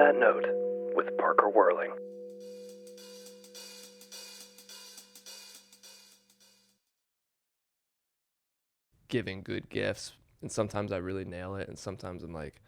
That Note with Parker Whirling. Giving good gifts, and sometimes I really nail it, and sometimes I'm like,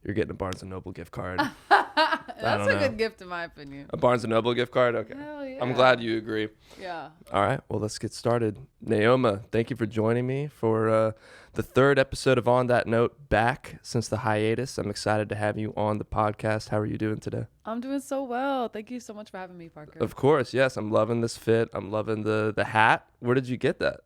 you're getting a Barnes & Noble gift card. That's a good gift in my opinion. A Barnes & Noble gift card? Okay. Hell yeah. I'm glad you agree. Yeah. All right, well, let's get started. Naoma, thank you for joining me for the third episode of On That Note, back since the hiatus. I'm excited to have you on the podcast. How are you doing today? I'm doing so well. Thank you so much for having me, Parker. Of course, yes. I'm loving this fit. I'm loving the hat. Where did you get that?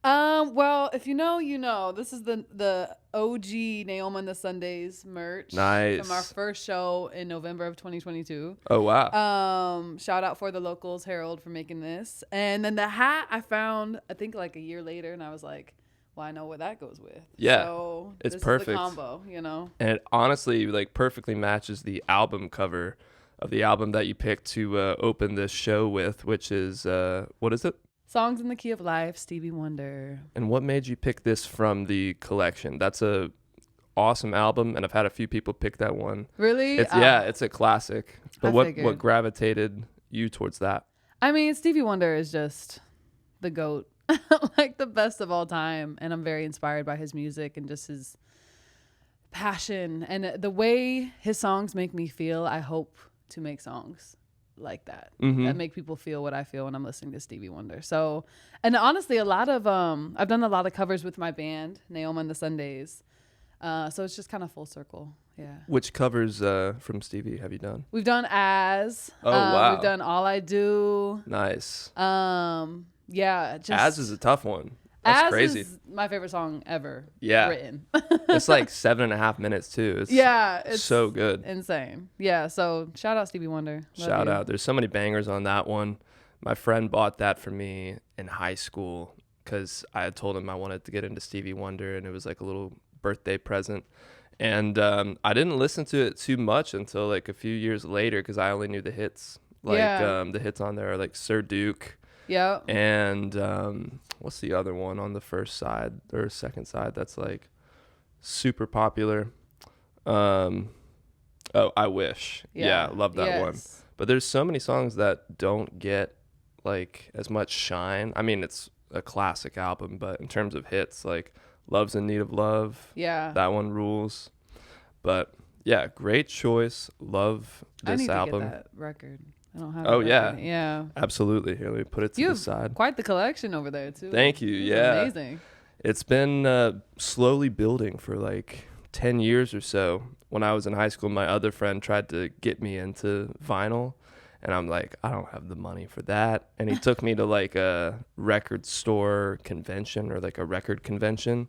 Well, if you know, you know. This is the OG Naoma and the Sundays merch. Nice. From our first show in November of 2022. Oh, wow. Shout out for the locals, Harold, for making this. And then the hat I found, I think like a year later, and I was like, well, I know what that goes with. Yeah, so it's this perfect. Is the combo, you know. And it honestly like perfectly matches the album cover of the album that you picked to open this show with, which is, what is it? Songs in the Key of Life, Stevie Wonder. And what made you pick this from the collection? That's a awesome album, and I've had a few people pick that one. Really? Yeah, it's a classic. But what figured. gravitated you towards that? I mean, Stevie Wonder is just the GOAT, like the best of all time. And I'm very inspired by his music and just his passion. And the way his songs make me feel, I hope to make songs like that that make people feel what I feel when I'm listening to Stevie Wonder. So, and honestly, a lot of I've done a lot of covers with my band Naoma and the Sundays, so it's just kind of full circle. Yeah. Which covers from Stevie have you done? We've done As. Oh, wow. We've done All I Do. Nice. Yeah. Just As is a tough one. That's As crazy. is my favorite song ever written. It's like 7.5 minutes too. It's so good. Insane. Yeah. So shout out Stevie Wonder. Shout out. There's so many bangers on that one. My friend bought that for me in high school because I had told him I wanted to get into Stevie Wonder, and it was like a little birthday present. And I didn't listen to it too much until like a few years later because I only knew the hits. The hits on there are like Sir Duke. Yeah. And what's the other one on the first side or second side that's like super popular? Oh, I Wish. Yeah, love that one. But there's so many songs that don't get like as much shine. I mean, it's a classic album, but in terms of hits, like Love's in Need of Love. Yeah. That one rules. But yeah, great choice. Love this album. I need to get that record. I don't have Oh, it. yeah. Yeah. Absolutely. Here, let me put it to the side. Quite the collection over there, too. Thank you. Yeah. Amazing. It's been slowly building for like 10 years or so. When I was in high school, my other friend tried to get me into vinyl, and I'm like, I don't have the money for that. And he took me to like a record store convention or like a record convention,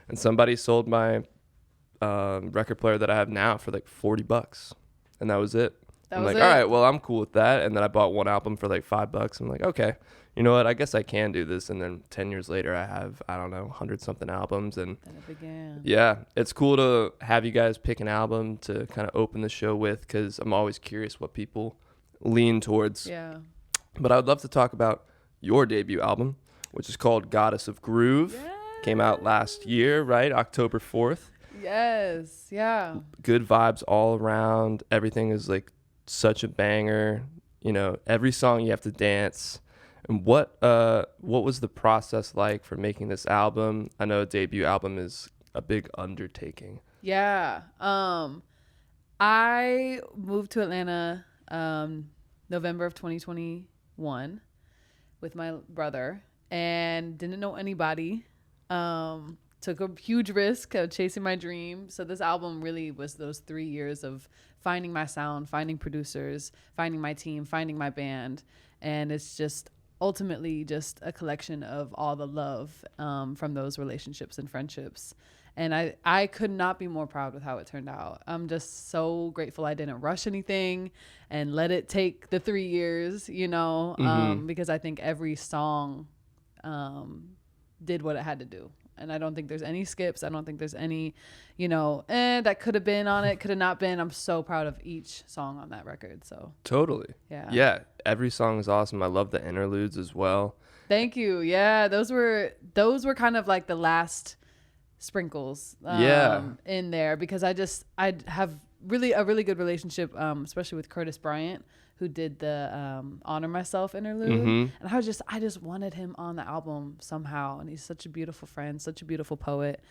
and somebody sold my record player that I have now for like $40, and that was it. I'm like, all right, well, I'm cool with that. And then I bought one album for like $5. I'm like, okay, you know what? I guess I can do this. And then 10 years later, I have, I don't know, 100 something albums. And then it began. Yeah, it's cool to have you guys pick an album to kind of open the show with, because I'm always curious what people lean towards. Yeah. But I would love to talk about your debut album, which is called Goddess of Groove. Yes. Came out last year, right? October 4th. Yes. Yeah. Good vibes all around. Everything is like such a banger, you know, every song you have to dance. And what was the process like for making this album? I know a debut album is a big undertaking. Yeah. I moved to Atlanta November of 2021 with my brother and didn't know anybody. Took a huge risk of chasing my dream. So this album really was those 3 years of finding my sound, finding producers, finding my team, finding my band. And it's just ultimately just a collection of all the love from those relationships and friendships. And I could not be more proud with how it turned out. I'm just so grateful I didn't rush anything and let it take the 3 years, you know, because I think every song did what it had to do. And I don't think there's any skips. I don't think there's any, you know, that could have been on it, could have not been. I'm so proud of each song on that record. So Totally. Yeah. Yeah. Every song is awesome. I love the interludes as well. Thank you. Yeah. Those were kind of like the last sprinkles in there, because I have really a really good relationship, especially with Curtis Bryant, who did the Honor Myself interlude. Mm-hmm. And I just wanted him on the album somehow. And he's such a beautiful friend, such a beautiful poet.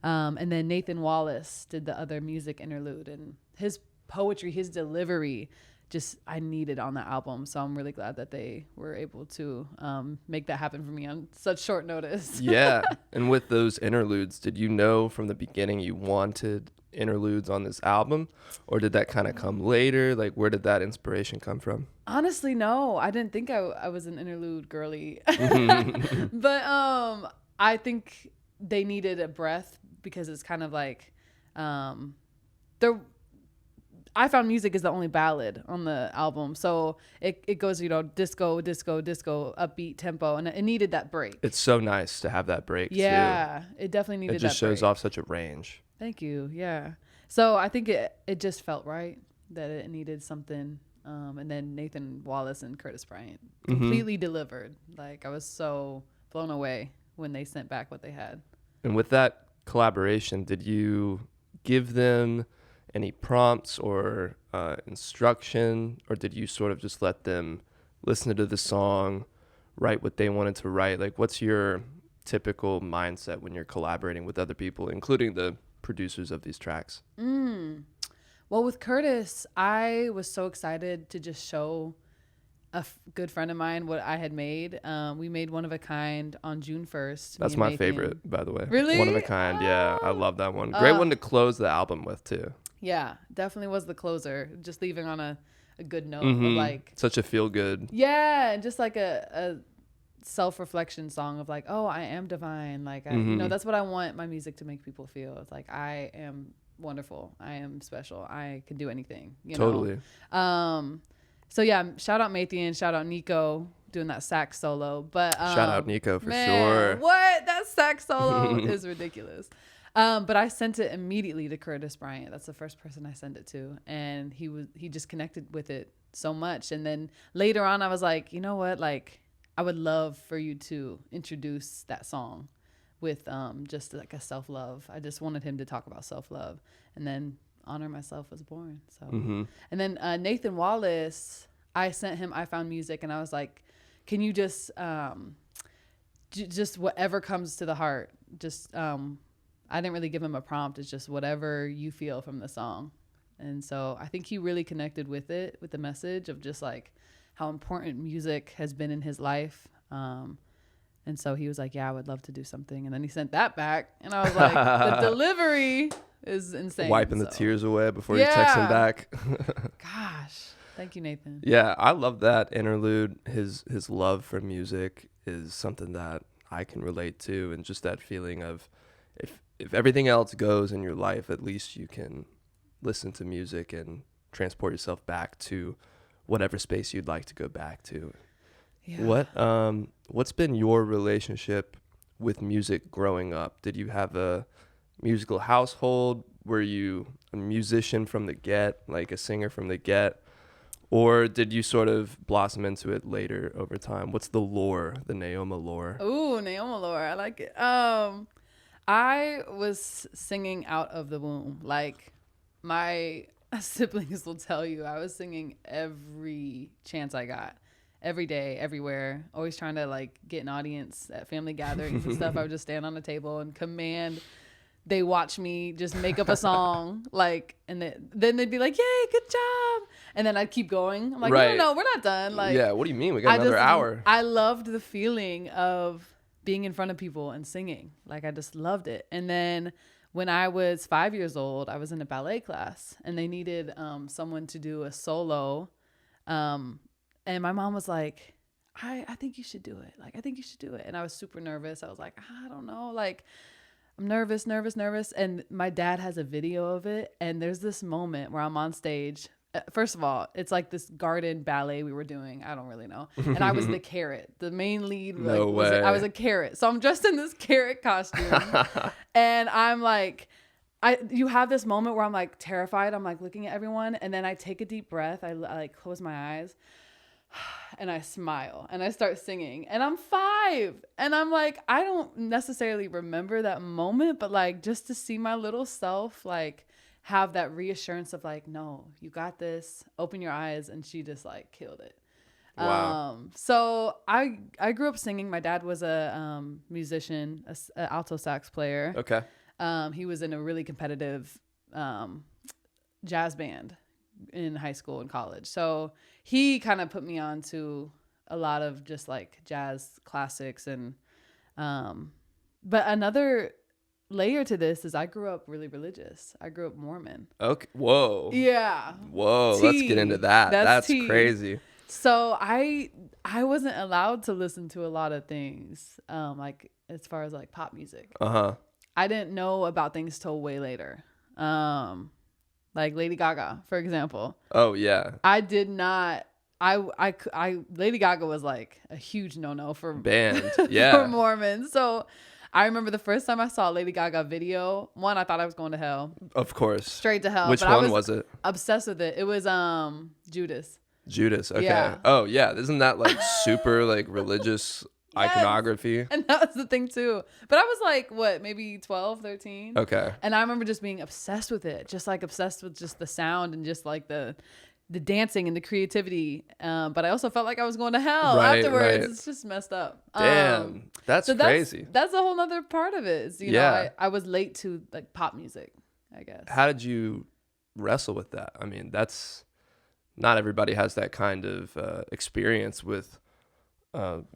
And then Nathan Wallace did the other music interlude, and his poetry, his delivery, just I needed on the album. So I'm really glad that they were able to make that happen for me on such short notice. Yeah. And with those interludes, did you know from the beginning you wanted interludes on this album, or did that kind of come later? Like, where did that inspiration come from? Honestly, no, I didn't think I was an interlude girly. Mm-hmm. But I think they needed a breath, because it's kind of like I Found Music is the only ballad on the album. So it goes, disco, upbeat tempo, and it needed that break. It's so nice to have that break, yeah, it definitely needed that break. It just shows off such a range. Thank you. Yeah. So I think it just felt right that it needed something. And then Nathan Wallace and Curtis Bryant completely delivered. Like, I was so blown away when they sent back what they had. And with that collaboration, did you give them any prompts or instruction, or did you sort of just let them listen to the song, write what they wanted to write? Like, what's your typical mindset when you're collaborating with other people, including the producers of these tracks? Well, with Curtis, I was so excited to just show a good friend of mine what I had made. We made One of a Kind on June 1st. That's my favorite, by the way. Really? One of a Kind. Yeah, I love that one. Great one to close the album with, too. Yeah, definitely was the closer. Just leaving on a good note of like such a feel good. Yeah, just like a self-reflection song of like, oh, I am divine. Like, that's what I want my music to make people feel. It's like, I am wonderful. I am special. I can do anything. Totally. So yeah, shout out Mathian, shout out Nico doing that sax solo. But shout out Nico for man, sure. What? That sax solo is ridiculous. But I sent it immediately to Curtis Bryant. That's the first person I sent it to, and he just connected with it so much. And then later on, I was like, you know what? Like, I would love for you to introduce that song with just like a self-love. I just wanted him to talk about self-love, and then Honor Myself was born. So, and then Nathan Wallace, I sent him I Found Music, and I was like, can you just just whatever comes to the heart, just I didn't really give him a prompt. It's just whatever you feel from the song. And so I think he really connected with it, with the message of just like how important music has been in his life. And so he was like, yeah, I would love to do something. And then he sent that back. And I was like, the delivery is insane. Wiping the tears away before you text him back. Gosh. Thank you, Nathan. Yeah, I love that interlude. His love for music is something that I can relate to. And just that feeling of if everything else goes in your life, at least you can listen to music and transport yourself back to whatever space you'd like to go back to. Yeah. What's been your relationship with music growing up? Did you have a musical household? Were you a musician from the get, like a singer from the get? Or did you sort of blossom into it later over time? What's the lore, the Naoma lore? Ooh, Naoma lore. I like it. I was singing out of the womb. Like, my siblings will tell you, I was singing every chance I got. Every day, everywhere. Always trying to, like, get an audience at family gatherings and stuff. I would just stand on the table and command. They watch me just make up a song, like, and then they'd be like, yay, good job. And then I'd keep going. I'm like, no, we're not done. Like, yeah, what do you mean? We got another hour. I loved the feeling of being in front of people and singing. Like, I just loved it. And then when I was 5 years old, I was in a ballet class, and they needed someone to do a solo. And my mom was like, I think you should do it. Like, I think you should do it. And I was super nervous. I was like, I don't know. Like, I'm nervous. And my dad has a video of it. And there's this moment where I'm on stage. First of all, it's like this garden ballet we were doing. I don't really know. And I was the carrot. The main lead. No way. I was a carrot. So I'm dressed in this carrot costume. And I'm like, you have this moment where I'm like terrified. I'm like looking at everyone. And then I take a deep breath. I like close my eyes. And I smile and I start singing, and I'm 5, and I'm like, I don't necessarily remember that moment, but like just to see my little self like have that reassurance of like, no, you got this, open your eyes. And she just like killed it. Wow. So I grew up singing. My dad was a musician, a alto sax player. Okay. He was in a really competitive jazz band in high school and college. So he kind of put me on to a lot of just like jazz classics. And but another layer to this is I grew up really religious. I grew up Mormon. Okay. Whoa. Yeah. Whoa. Tea. Let's get into that. That's tea. crazy. So I wasn't allowed to listen to a lot of things, like as far as like pop music. Uh-huh. I didn't know about things till way later. Like Lady Gaga, for example. Oh yeah. I did not. Lady Gaga was like a huge no-no for Banned. Yeah. for Mormons. So I remember the first time I saw a Lady Gaga video. One, I thought I was going to hell. Of course. Straight to hell. Which but one was it? Obsessed with it. It was Judas. Judas. Okay. Yeah. Oh yeah. Isn't that like super like religious Yes. iconography? And that was the thing too. But I was like, what, maybe 12, 13? Okay. And I remember just being obsessed with it. Just like obsessed with just the sound and just like the dancing and the creativity. But I also felt like I was going to hell afterwards. Right. It's just messed up. Damn. That's so crazy. That's a whole nother part of it. Is, you know, I was late to like pop music, I guess. How did you wrestle with that? I mean, that's not everybody has that kind of experience with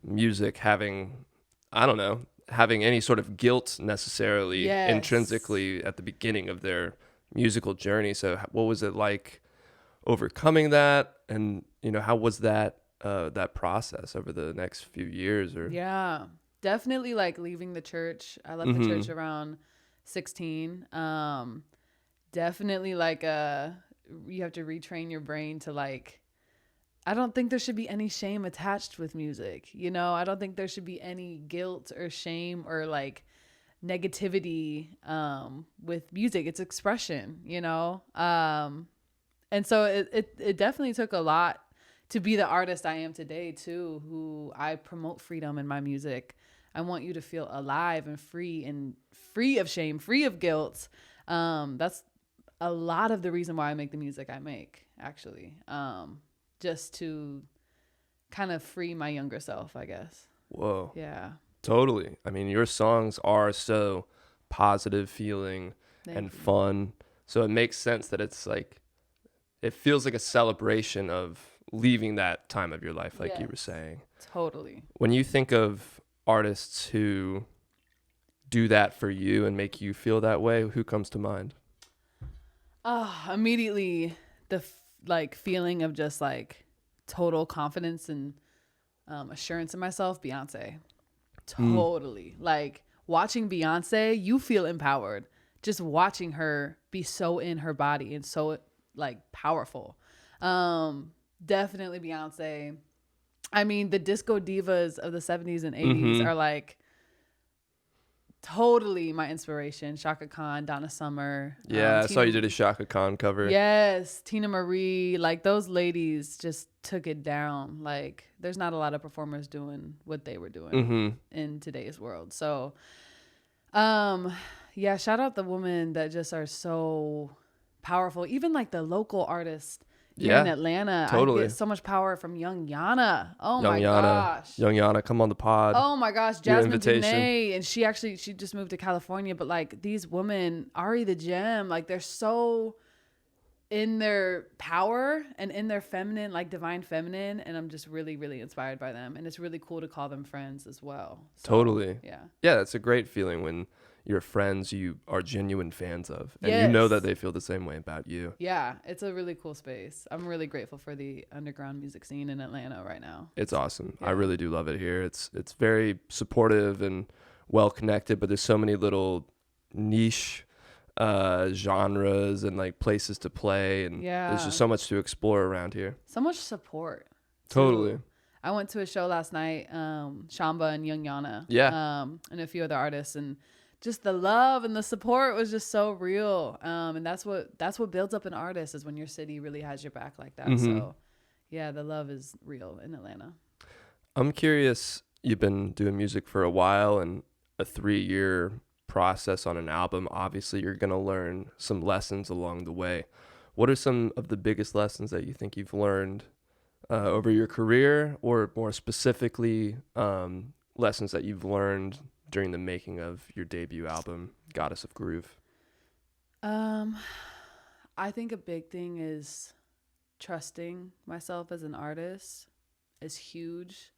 music having, I don't know, having any sort of guilt necessarily intrinsically at the beginning of their musical journey. So what was it like overcoming that? And, you know, how was that process over the next few years? Or Yeah, definitely like leaving the church. I left the church around 16. Definitely like you have to retrain your brain to like, I don't think there should be any shame attached with music. You know, I don't think there should be any guilt or shame or like negativity with music. It's expression, you know? And so it definitely took a lot to be the artist I am today too, who I promote freedom in my music. I want you to feel alive and free of shame, free of guilt. That's a lot of the reason why I make the music I make, actually. Just to kind of free my younger self, I guess. Whoa. Yeah. Totally. I mean, your songs are so positive feeling and fun. So it makes sense that it's like, it feels like a celebration of leaving that time of your life, like you were saying. Totally. When you think of artists who do that for you and make you feel that way, who comes to mind? Immediately the like feeling of just like total confidence and assurance in myself. Beyonce. Totally. Like watching Beyonce, you feel empowered. Just watching her be so in her body and so like powerful. Definitely Beyonce. I mean, the disco divas of the 70s and 80s are like totally my inspiration. Shaka Khan, Donna Summer. Yeah, I saw you did a Shaka Khan cover. Yes, Tina Marie. Like those ladies just took it down. Like there's not a lot of performers doing what they were doing in today's world. So, yeah, shout out the women that just are so powerful. Even like the local artists here in Atlanta. Totally. I get so much power from Young Yana. Oh Young my Yana. gosh. Young Yana, come on the pod. Oh my gosh, Your Jasmine invitation. Dene, and she just moved to California, but like these women, Ari the Gem, like they're so in their power and in their feminine, like divine feminine, and I'm just really, really inspired by them, and it's really cool to call them friends as well. So, Totally. Yeah. Yeah, it's a great feeling when your friends you are genuine fans of, and you know that they feel the same way about you. Yeah, it's a really cool space. I'm really grateful for the underground music scene in Atlanta right now. It's awesome. I really do love it here. It's very supportive and well connected, but there's so many little niche genres and like places to play, and there's just so much to explore around here. So much support. Totally. I went to a show last night, Shamba and Young Yana, and a few other artists, and just the love and the support was just so real. And that's what builds up an artist, is when your city really has your back like that. So yeah, the love is real in Atlanta. I'm curious, you've been doing music for a while and a 3-year process on an album, obviously you're going to learn some lessons along the way. What are some of the biggest lessons that you think you've learned over your career, or more specifically, lessons that you've learned during the making of your debut album, Goddess of Groove? I think a big thing is trusting myself as an artist is huge.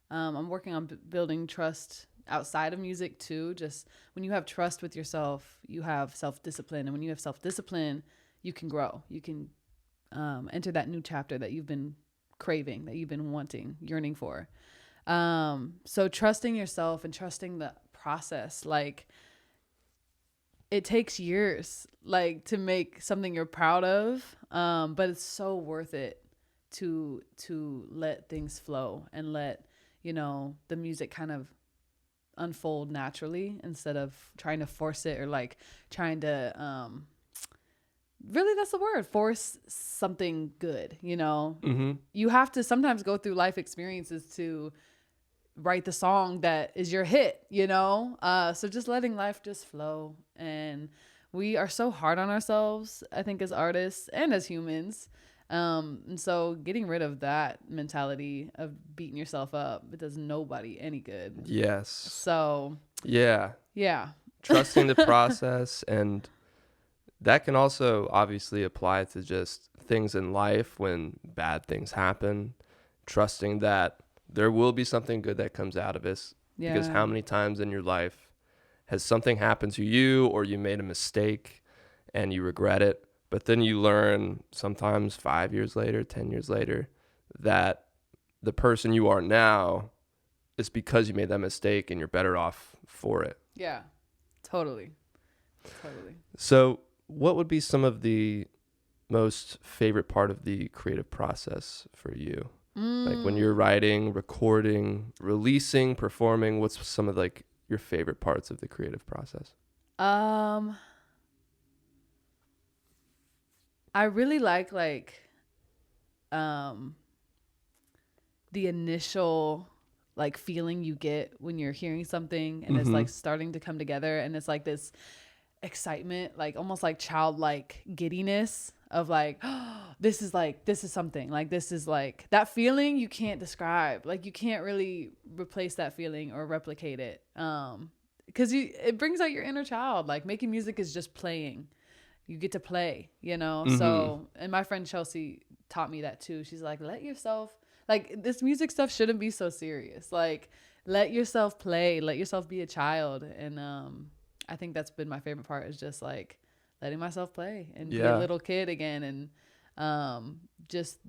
I'm working on building trust outside of music too. Just when you have trust with yourself, you have self-discipline. And when you have self-discipline, you can grow. You can enter that new chapter that you've been craving, that you've been wanting, yearning for. So trusting yourself and trusting the process, like it takes years, like to make something you're proud of. But it's so worth it to let things flow and let, the music kind of unfold naturally instead of trying to force it or like trying to, really, that's the word, force something good, Mm-hmm. You have to sometimes go through life experiences to write the song that is your hit, so just letting life just flow. And we are so hard on ourselves, I think, as artists and as humans. And so getting rid of that mentality of beating yourself up, it does nobody any good. Yes. So Yeah. Trusting the process, and that can also obviously apply to just things in life when bad things happen. Trusting that there will be something good that comes out of this. Yeah. Because how many times in your life has something happened to you, or you made a mistake and you regret it, but then you learn sometimes 5 years later, 10 years later, that the person you are now is because you made that mistake and you're better off for it. Yeah, totally. So what would be some of the most favorite part of the creative process for you? Like when you're writing, recording, releasing, performing, what's some of like your favorite parts of the creative process? I really like the initial like feeling you get when you're hearing something and it's like starting to come together, and it's like this excitement, like almost like childlike giddiness of like, oh, this is something, like this is like that feeling you can't describe, like you can't really replace that feeling or replicate it, because it brings out your inner child. Like making music is just playing. You get to play, So, and my friend Chelsea taught me that too. She's like, let yourself, like this music stuff shouldn't be so serious. Like let yourself play, let yourself be a child. And I think that's been my favorite part, is just like letting myself play and be a little kid again, and just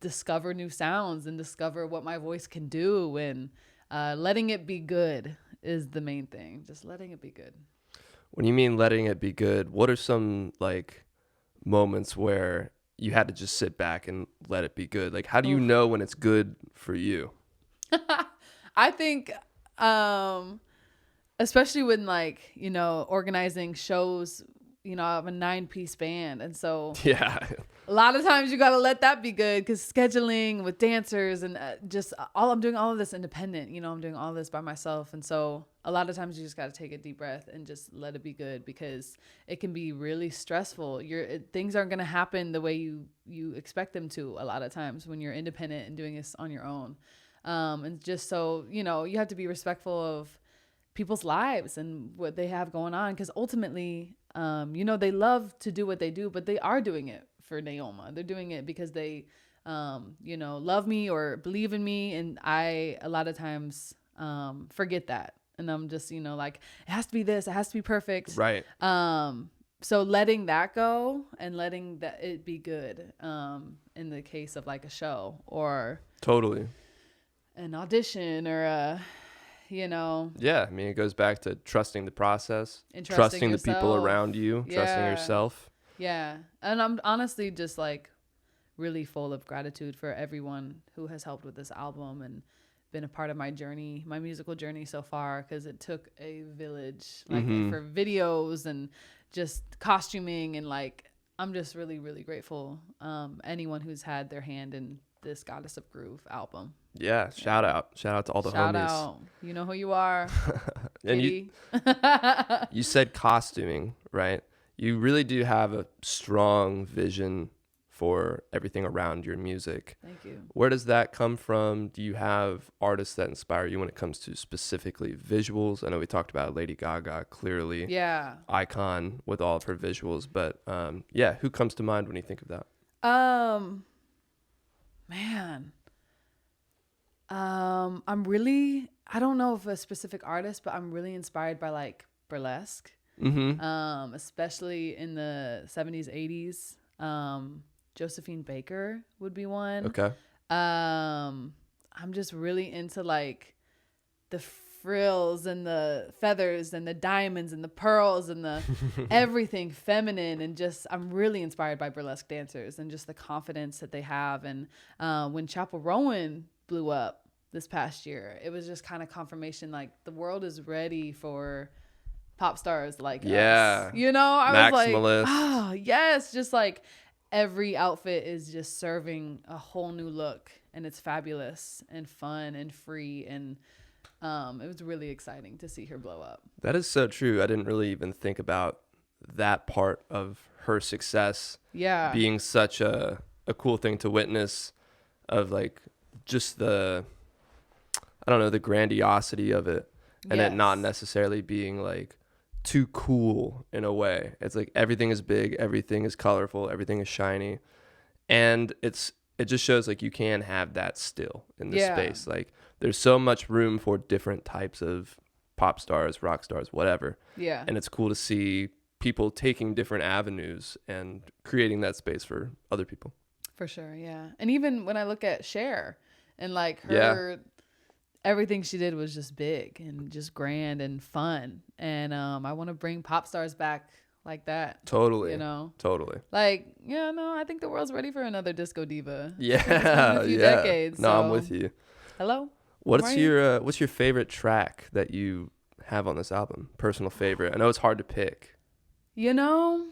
discover new sounds and discover what my voice can do, and letting it be good is the main thing. Just letting it be good. When you mean letting it be good, what are some like moments where you had to just sit back and let it be good? Like, how do you know when it's good for you? I think, especially when like, organizing shows, I have a 9-piece band. And so Yeah, a lot of times you got to let that be good, because scheduling with dancers and I'm doing all of this independent, I'm doing all this by myself. And so a lot of times you just got to take a deep breath and just let it be good, because it can be really stressful. Things aren't going to happen the way you expect them to a lot of times when you're independent and doing this on your own. And just so, you have to be respectful of people's lives and what they have going on, because ultimately, they love to do what they do, but they are doing it for Naoma. They're doing it because they, love me or believe in me. And I, a lot of times, forget that. And I'm just, like, it has to be this, it has to be perfect. right. So letting that go and letting that it be good, in the case of like a show or Totally. an audition or Yeah, I mean, it goes back to trusting the process, and trusting the people yourself. around you, trusting Yeah. yourself. Yeah. And I'm honestly just like really full of gratitude for everyone who has helped with this album and been a part of my journey, my musical journey so far, because it took a village, like for videos and just costuming, and like I'm just really, really grateful. Anyone who's had their hand in this Goddess of Groove album. Yeah, shout out to all the Shout homies. out. You know who you are. And Kitty. you said costuming, right? You really do have a strong vision for everything around your music. Thank you. Where does that come from? Do you have artists that inspire you when it comes to specifically visuals? I know we talked about Lady Gaga, clearly Yeah. icon with all of her visuals, but yeah, who comes to mind when you think of that? Man. I don't know if a specific artist, but I'm really inspired by like burlesque. Especially in the 70s, 80s. Josephine Baker would be one. Okay. I'm just really into like the frills and the feathers and the diamonds and the pearls and the everything feminine, and just I'm really inspired by burlesque dancers and just the confidence that they have. And when Chapel Rowan blew up this past year, it was just kind of confirmation like the world is ready for pop stars like us. You know, I was like, oh yes, just like every outfit is just serving a whole new look, and it's fabulous and fun and free, and it was really exciting to see her blow up. That is so true. I didn't really even think about that part of her success being such a cool thing to witness, of like just the, I don't know, the grandiosity of it, and it not necessarily being like too cool in a way. It's like everything is big, everything is colorful, everything is shiny, and it just shows like you can have that still in this space. Like there's so much room for different types of pop stars, rock stars, whatever. Yeah. And it's cool to see people taking different avenues and creating that space for other people. For sure, yeah. And even when I look at Cher and like her everything she did was just big and just grand and fun. And I want to bring pop stars back like that. Totally. You know? Totally. Like, yeah, no, I think the world's ready for another disco diva. Yeah. It's been a few decades. No, I'm with you. Hello? What's your favorite track that you have on this album? Personal favorite. I know it's hard to pick. You know,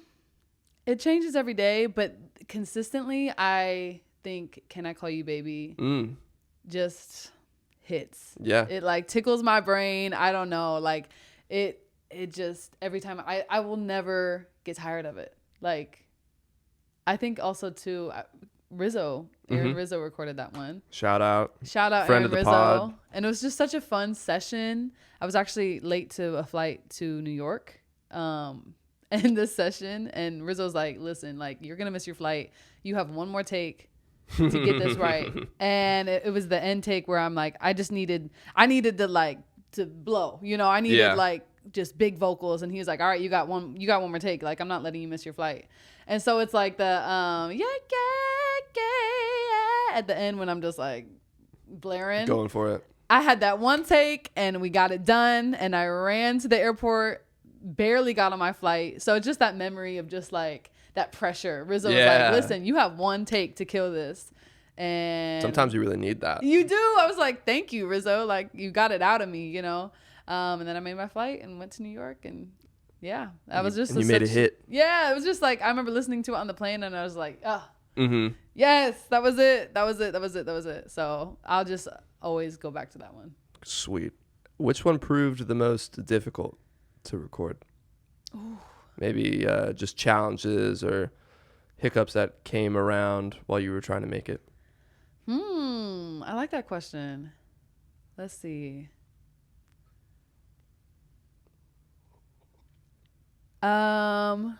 it changes every day, but consistently I think Can I Call You Baby just hits. Yeah. It like tickles my brain. I don't know. Like it just every time I will never get tired of it. Like I think also too Rizzo, Aaron Rizzo recorded that one. Shout out Friend Aaron of the Rizzo. pod. And it was just such a fun session. I was actually late to a flight to New York in this session, and Rizzo's like, listen, like you're gonna miss your flight. You have one more take to get this right. And it was the end take where I'm like, I needed to like to blow, you know, I needed like just big vocals. And he was like, all right, you got one more take. Like, I'm not letting you miss your flight. And so it's like the, at the end when I'm just like blaring. Going for it. I had that one take and we got it done. And I ran to the airport, barely got on my flight. So it's just that memory of just like, that pressure. Rizzo was like, listen, you have one take to kill this. And sometimes you really need that. You do. I was like, thank you, Rizzo. Like you got it out of me, you know? And then I made my flight and went to New York, and that was just. And you made a hit. Yeah. It was just like, I remember listening to it on the plane and I was like, yes, that was it. So I'll just always go back to that one. Sweet. Which one proved the most difficult to record? Ooh. Maybe just challenges or hiccups that came around while you were trying to make it. I like that question. Let's see. All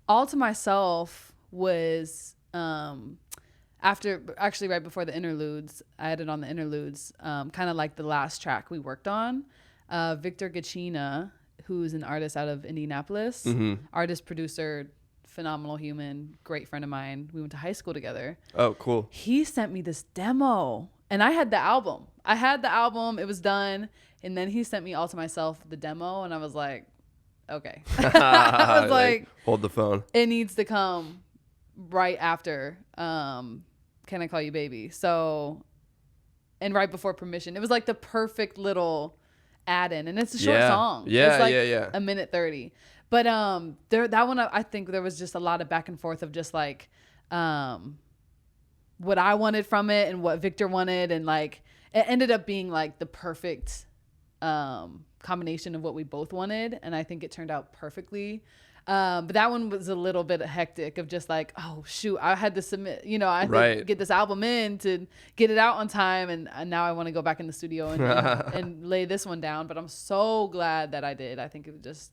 to Myself was after, actually right before the interludes. I added on the interludes, kind of like the last track we worked on. Victor Gacina, who's an artist out of Indianapolis, artist, producer, phenomenal human, great friend of mine. We went to high school together. Oh, cool. He sent me this demo and I had the album. It was done. And then he sent me All to Myself, the demo. And I was like, okay. I was like, hold the phone. It needs to come right after Can I Call You Baby? So, and right before Permission. It was like the perfect little add-in, and it's a short song. It's like a minute 30. But that one, I think there was just a lot of back and forth of just like what I wanted from it and what Victor wanted, and like it ended up being like the perfect combination of what we both wanted, and I think it turned out perfectly. But that one was a little bit hectic of just like, oh shoot, I had to submit, I had to get this album in to get it out on time, and now I want to go back in the studio and lay this one down. But I'm so glad that I did. I think it just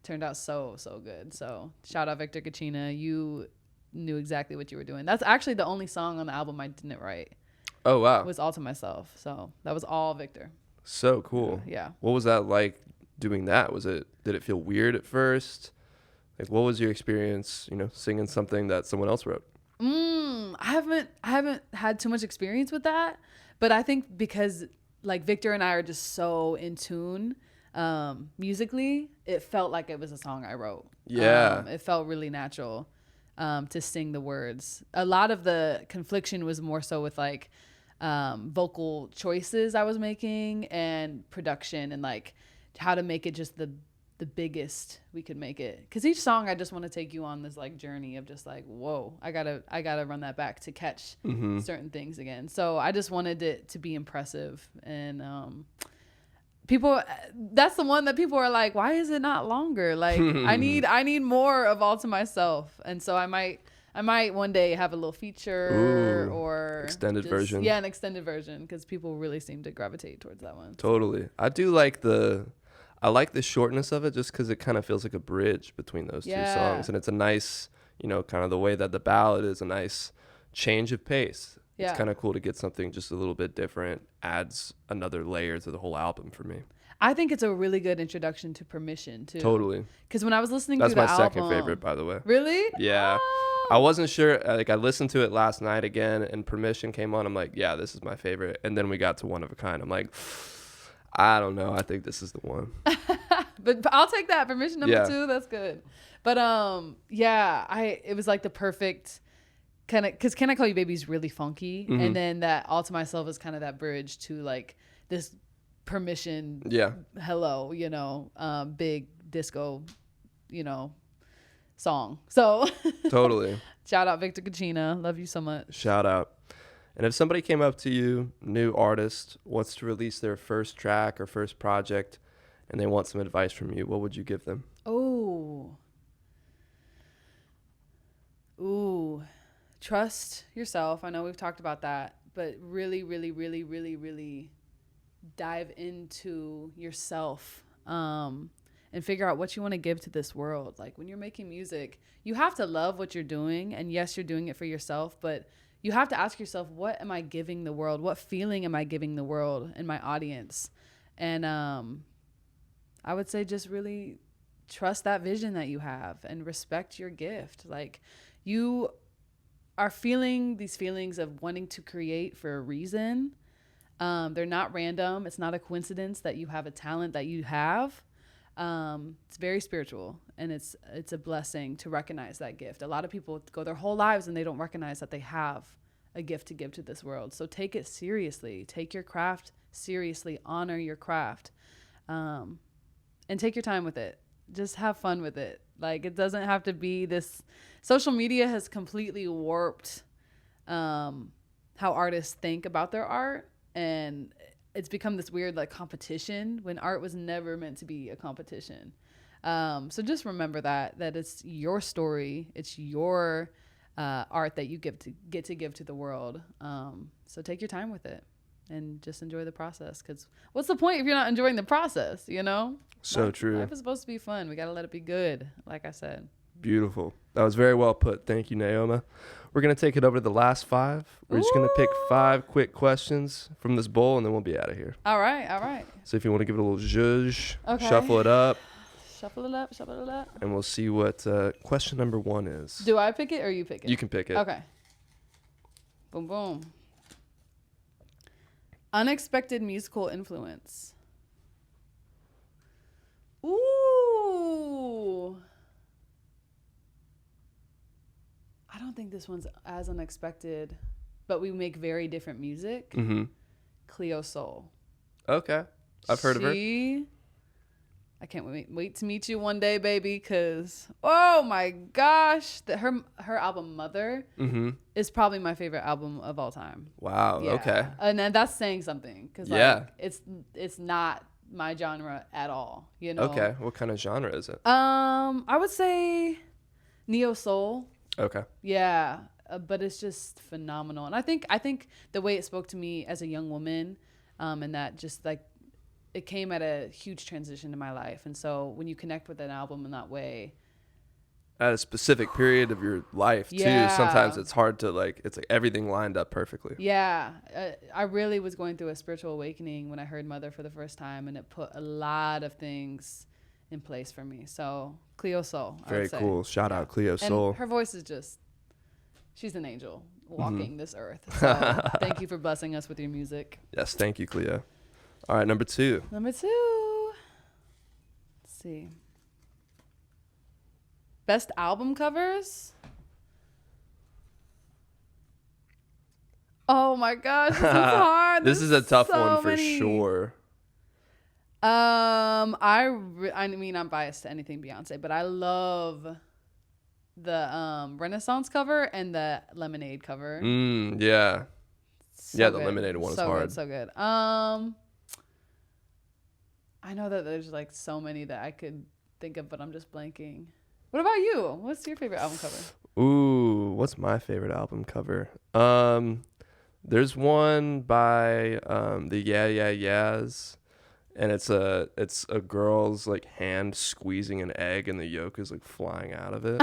turned out so good. So shout out Victor Kachina, you knew exactly what you were doing. That's actually the only song on the album I didn't write. Oh wow. It was all to myself. So that was all Victor. So cool. Yeah. What was that like doing that? Did it feel weird at first? Like, what was your experience, singing something that someone else wrote? I haven't had too much experience with that, but I think because like Victor and I are just so in tune musically, it felt like it was a song I wrote. Yeah. It felt really natural to sing the words. A lot of the confliction was more so with like vocal choices I was making and production and like how to make it just the biggest we could make it, because each song I just want to take you on this like journey of just like, whoa, I gotta run that back to catch certain things again. So I just wanted it to be impressive, and people, that's the one that people are like, why is it not longer? Like I need more of all to myself. And so I might one day have a little feature or extended version. Yeah, an extended version, because people really seem to gravitate towards that one. Totally. I do like I like the shortness of it, just because it kind of feels like a bridge between those two songs. And it's a nice, kind of the way that the ballad is a nice change of pace. Yeah. It's kind of cool to get something just a little bit different, adds another layer to the whole album for me. I think it's a really good introduction to Permission, too. Totally. Because when I was listening to the album... That's my second favorite, by the way. Really? Yeah. Oh. I wasn't sure. Like, I listened to it last night again, and Permission came on. I'm like, yeah, this is my favorite. And then we got to One of a Kind. I'm like... I don't know. I think this is the one. But I'll take that. Permission number 2. That's good. But it was like the perfect kind of, because Can I Call You Baby is really funky. And then that All to Myself is kind of that bridge to like this Permission. Yeah. Hello, big disco, song. So totally. Shout out Victor Kachina. Love you so much. Shout out. And if somebody came up to you, new artist, wants to release their first track or first project, and they want some advice from you, what would you give them? Ooh. Trust yourself. I know we've talked about that, but really, really, really, really, really dive into yourself and figure out what you want to give to this world. Like when you're making music, you have to love what you're doing. And yes, you're doing it for yourself, but you have to ask yourself, what am I giving the world? What feeling am I giving the world and my audience? And I would say just really trust that vision that you have and respect your gift. Like you are feeling these feelings of wanting to create for a reason. They're not random. It's not a coincidence that you have a talent that you have. It's very spiritual, and it's a blessing to recognize that gift. A lot of people go their whole lives and they don't recognize that they have a gift to give to this world. So take it seriously. Take your craft seriously. Honor your craft, and take your time with it. Just have fun with it. Like it doesn't have to be this. Social media has completely warped how artists think about their art, and it's become this weird like competition when art was never meant to be a competition. So just remember that it's your story, it's your art that you get to give to the world. So take your time with it and just enjoy the process. Because what's the point if you're not enjoying the process? So true. Life is supposed to be fun. We got to let it be good, like I said. Beautiful. That was very well put. Thank you, Naoma. We're going to take it over to the last 5. We're just going to pick 5 quick questions from this bowl, and then we'll be out of here. All right. So if you want to give it a little zhuzh, shuffle it up. Shuffle it up. And we'll see what question number 1 is. Do I pick it or you pick it? You can pick it. Okay. Boom, boom. Unexpected musical influence. Ooh. I don't think this one's as unexpected, but we make very different music. Mm-hmm. Cleo Soul. Okay. I've heard of her. I can't wait to meet you one day, baby, because, oh my gosh, her album Mother is probably my favorite album of all time. Wow, yeah. Okay. And then that's saying something, because it's not my genre at all, you know. Okay, what kind of genre is it? I would say neo soul. Okay. Yeah, but it's just phenomenal. And I think the way it spoke to me as a young woman, and that just like it came at a huge transition in my life. And so when you connect with an album in that way, At a specific period of your life too, Yeah. sometimes it's hard to like. It's like everything lined up perfectly. yeah, I really was going through a spiritual awakening when I heard Mother for the first time, and it put a lot of things in place for me. So Cleo Soul, I Very would say. cool. Shout out Cleo And Soul. her voice is just, she's an angel walking this earth. So thank you for blessing us with your music. Yes, thank you, Cleo. All right, number 2. Number 2. Let's see. Best album covers? Oh my gosh, this is hard. This is a There's tough so one for many. sure. I mean, I'm biased to anything Beyonce, but I love the Renaissance cover and the Lemonade cover. Yeah. So Yeah, the good. Lemonade one is so hard. Good, so good. I know that there's like so many that I could think of, but I'm just blanking. What about you? What's your favorite album cover? Ooh, what's my favorite album cover? There's one by the Yeah Yeah Yeahs, and it's a girl's like hand squeezing an egg, and the yolk is like flying out of it.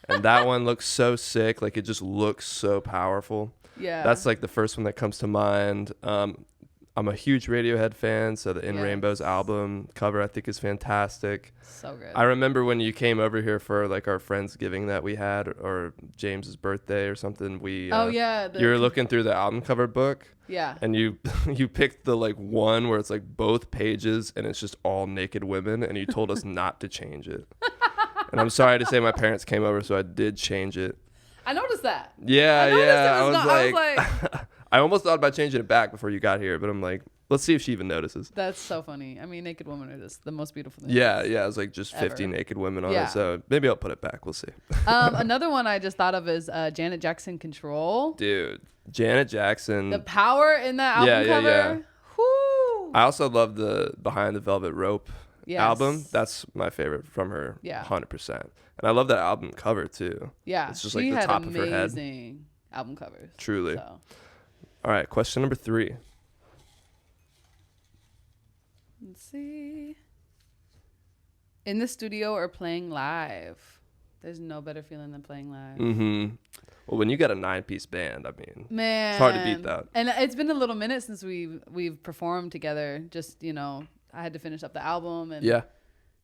And that one looks so sick. Like it just looks so powerful. Yeah. That's like the first one that comes to mind. I'm a huge Radiohead fan, so the In Yes. Rainbows album cover I think is fantastic. so good. I remember when you came over here for like our Friendsgiving that we had, or James's birthday or something. We oh yeah. you were looking through the album cover book, Yeah. and you you picked the like one where it's like both pages and it's just all naked women, and you told us not to change it. And I'm sorry to say my parents came over, so I did change it. I noticed that. Yeah, I noticed yeah. it was not- I was like- I almost thought about changing it back before you got here, but I'm like, let's see if she even notices. That's so funny. I mean, naked women are just the most beautiful thing. Yeah, yeah. It was like just 50 Ever. naked women on Yeah. it, so maybe I'll put it back. We'll see. Another one I just thought of is Janet Jackson Control. Dude, Janet Jackson. The power in that album Yeah, yeah, cover. yeah. Whoo. I also love the Behind the Velvet Rope Yes. album. That's my favorite from her. Yeah. 100%. And I love that album cover too. Yeah, It's just she like the had top of her head. amazing album covers. Truly. So. All right, question number 3. Let's see. In the studio or playing live? There's no better feeling than playing live. Mm-hmm. Well, when you got a 9-piece band, I mean, Man, it's hard to beat that. And it's been a little minute since we've performed together. Just I had to finish up the album and Yeah,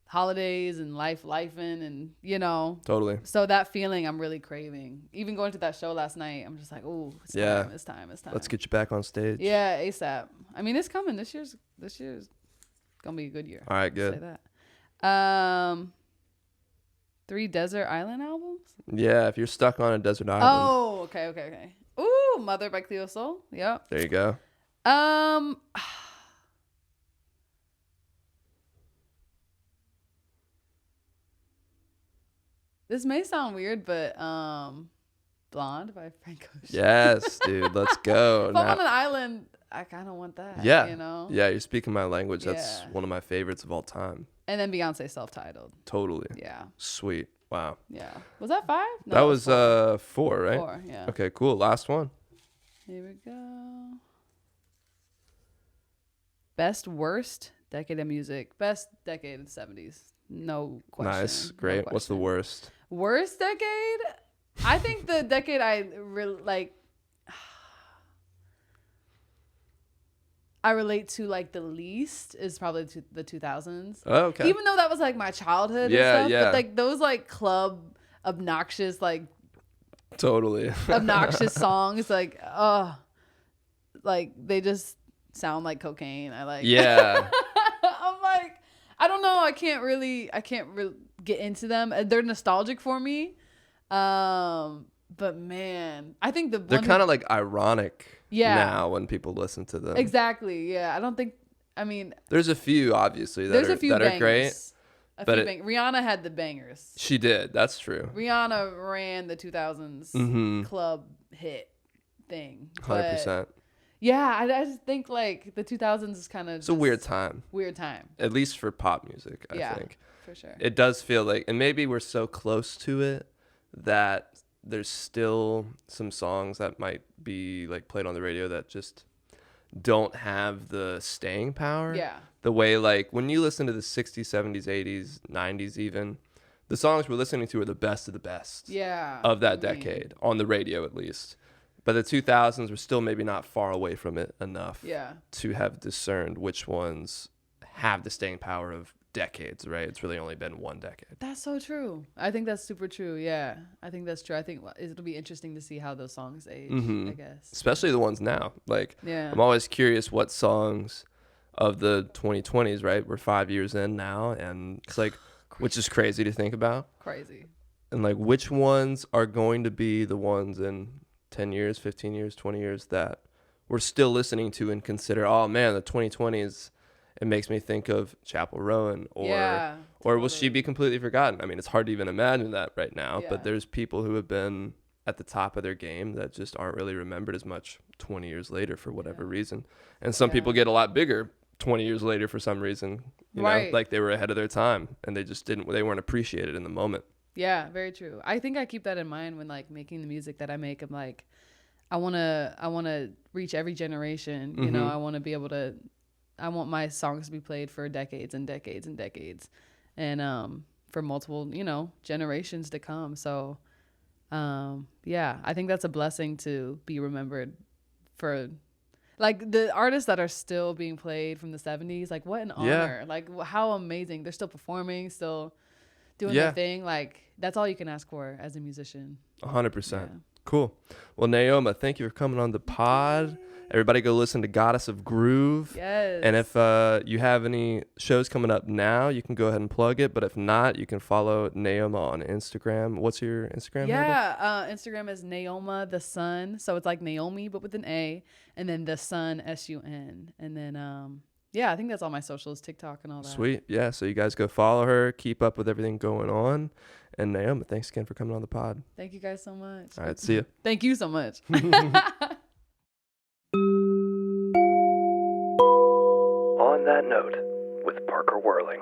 holidays and lifing and totally. So that feeling I'm really craving. Even going to that show last night, I'm just like, oh, Yeah. it's time. Let's get you back on stage. Yeah, ASAP. I mean, it's coming. This year's gonna be a good year. All right, I'll good. say that. 3 desert island albums. Yeah, if you're stuck on a desert island, Oh, okay. Ooh, Mother by Cleo Soul. Yep. there you go. This may sound weird, but Blonde by Frank Ocean. Yes, dude, let's go. If I'm Now- on an island, I kind of want that. yeah, Yeah. you're speaking my language. That's Yeah. one of my favorites of all time. And then Beyonce self-titled. Totally. Yeah. Sweet. Wow. Yeah. Was that 5? No, that it was 4, right? 4. Yeah. Okay, cool. Last one. Here we go. Best worst decade of music. Best decade of the 70s. No question. Nice. No Great. What's the question. worst? Worst decade? I think the decade I relate to like the least is probably the 2000s. Oh, okay. Even though that was like my childhood Yeah, and stuff, yeah. but like those like club obnoxious Totally. obnoxious songs like they just sound like cocaine. I like Yeah. I'm like I don't know, I can't really get into them. They're nostalgic for me. But man, I think They're kind of like ironic Yeah. now when people listen to them. exactly. Yeah, I don't think. I mean, There's a few, obviously, there's that a few are bangers. great. But Rihanna had the bangers. She did. That's true. Rihanna ran the 2000s Mm-hmm. club hit thing. 100%. Yeah, I just think like the 2000s is kind of It's a weird time, weird time. at least for pop music, I Yeah, think. for sure. It does feel like, and maybe we're so close to it that there's still some songs that might be like played on the radio that just don't have the staying power. Yeah. The way, like, when you listen to the 60s, 70s, 80s, 90s even, the songs we're listening to are the best of the best Yeah. of that I mean, decade, on the radio at least. But the 2000s were still maybe not far away from it enough Yeah. to have discerned which ones have the staying power of decades, right? It's really only been one decade. That's so true. I think that's super true. Yeah. I think that's true. I think it'll be interesting to see how those songs age, I guess. Especially the ones now. Like, Yeah. I'm always curious what songs of the 2020s, right? We're 5 years in now, and it's like, which is crazy to think about. Crazy. And like, which ones are going to be the ones in 10 years, 15 years, 20 years that we're still listening to and consider, oh man, the 2020s, it makes me think of Chapel Rowan, or Yeah, or will she totally. be completely forgotten? I mean, it's hard to even imagine that right now, Yeah. but there's people who have been at the top of their game that just aren't really remembered as much 20 years later for whatever Yeah. reason. And some people Yeah. get a lot bigger 20 years later for some reason, you know, Right. like they were ahead of their time and they weren't appreciated in the moment. Yeah, very true. I think I keep that in mind when like making the music that I make. I'm like, I wanna reach every generation. You know, I want to be able to. I want my songs to be played for decades and decades and decades, and for multiple, generations to come. So, yeah, I think that's a blessing to be remembered for. Like the artists that are still being played from the 70s, like what an honor. Like how amazing. They're still performing, still doing their thing. Like that's all you can ask for as a musician. 100%. Yeah. Cool. Well, Naoma, thank you for coming on the pod. Everybody go listen to Goddess of Groove. Yes. And if you have any shows coming up now, you can go ahead and plug it. But if not, you can follow Naoma on Instagram. What's your Instagram handle? Yeah, Instagram is Naoma the Sun. So it's like Naomi, but with an A. And then the Sun, S-U-N. And then, yeah, I think that's all my socials, TikTok and all that. Sweet. Yeah. So you guys go follow her. Keep up with everything going on. And Naoma, thanks again for coming on the pod. Thank you guys so much. All right. See you. Thank you so much. On that note, with Parker Whirling.